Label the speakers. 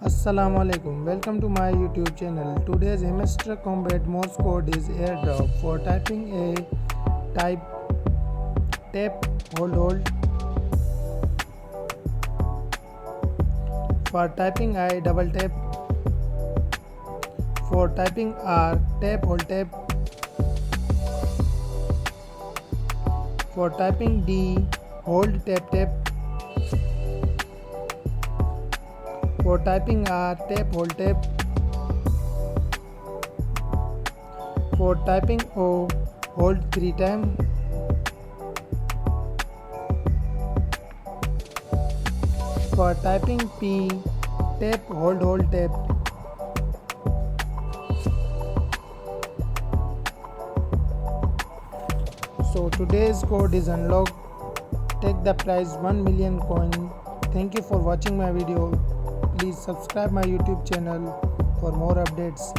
Speaker 1: Assalamualaikum. Welcome to my YouTube channel. Today's Hamster Kombat Morse code is Airdrop. For typing A, type tap hold. For typing I, double tap. For typing R, tap hold tap. For typing D, hold tap tap. For typing R, tap hold tap. For typing O, hold 3 times. For typing P, tap hold tap. So today's code is unlocked. Take the prize 1 million coin. Thank you for watching my video. Please subscribe my YouTube channel for more updates.